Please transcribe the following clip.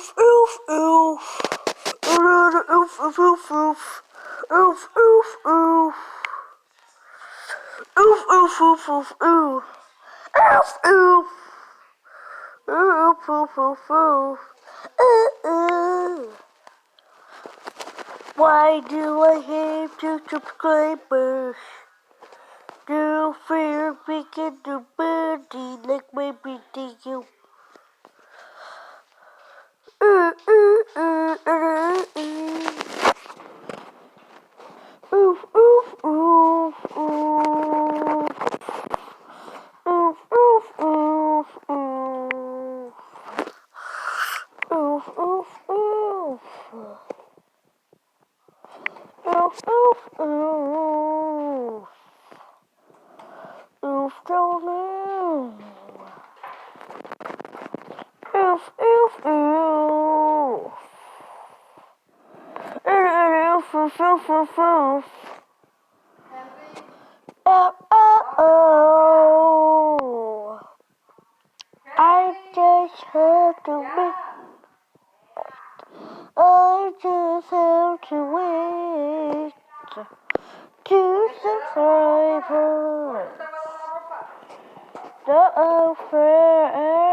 Oof, oof, oof. Oof, oof, oof, oof. Oof, oof, oof. Oof, oof, oof, oof, oof. Oof, oof. Oof, oof, oof, oof. Why do I have two subscribers? Do fear we can do birdie like my video. Oof, oof, oof, oof. Oof, oof, oof, oof. Oof, oof, oof. Oof, oof, oof. Oof, don't know. Oof, oof, oof. Oof, oof, oof, oof, oof. Oh, oh, oh. I just have to wait. I just have to wait. To subscribe. The affair.